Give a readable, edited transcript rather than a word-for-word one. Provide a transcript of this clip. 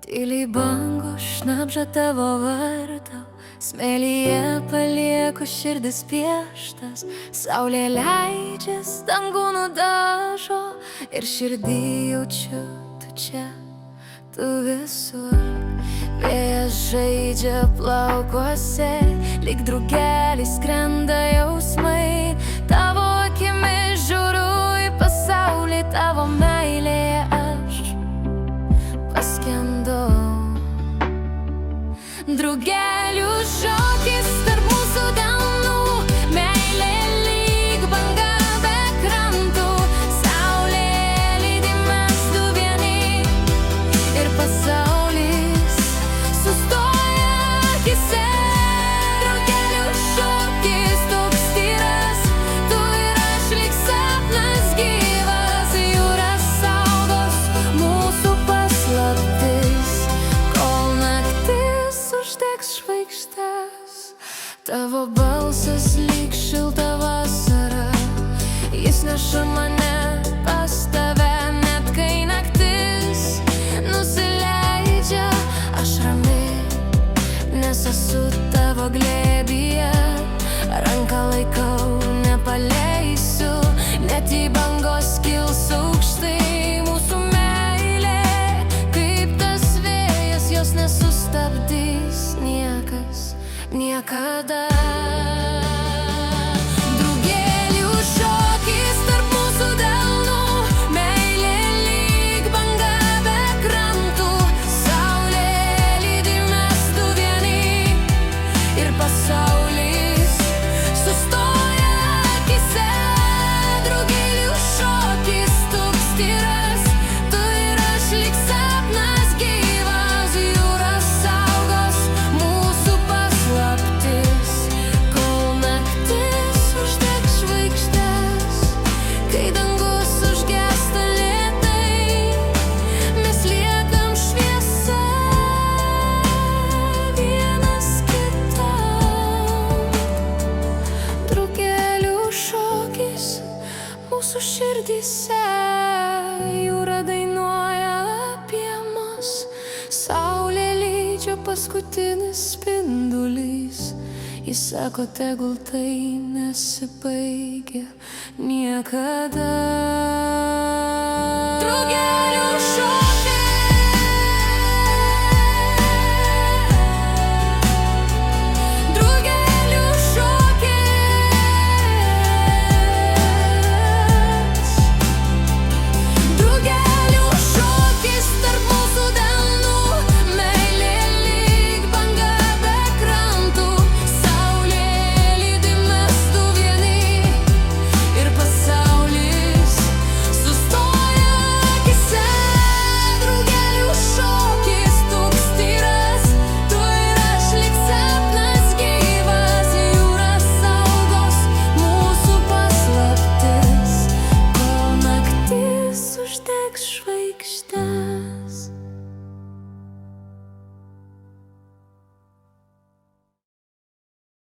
Tyliai bangos šnabžda tavo vardą, smėlyje palieku širdis pieštas. Saulė leidžias, dangų nudažo ir širdį jaučiu tu čia, tu visur. Vėjas žaidžia plaukuose, lyg drugelis skrenda jausmai. Tavo akimis žiūriu į pasaulį, tavo meilėje aš paskendau. Drugelių šokis tarp mūsų delnų, meilė lyg banga be krantų. Saulė lydi, mes du vieni ir pasaulis sustoja akyse. Drugelių šokis toks tyras, tu ir aš lyg sapnas gyvas. Jūra saugos mūsų paslaptis, kol naktis uždegs žvaigždes. Tavo balsas lyg šilta vasara, jis neša mane pas tave. Net kai naktis nusileidžia, aš rami, nes esu tavo glėbyje. Ranką laikau, nepaleisiu, net jei bangos kils aukštai. Mūsų meilė kaip tas vėjas, jos nesustabdys niekas niekada. Drugelių šokis tarp mūsų delnų, meilė lyg banga be krantų. Saulė lydi, mes du vieni ir pasaulis sustoja akyse. Drugelių šokis toks tyras, tu ir aš lyg sapnas gyvas. Jūra saugos mūsų paslaptis, kol naktis uždegs žvaigždes. Kai dangus užgęsta lėtai, mes liekam šviesa vienas kitam. Drugelių šokis mūsų širdyse, jūra dainuoja apie mus. Saulė lydžia paskutinis spindulys, jis sako, tegul tai nesibaigia niekada. Drugelių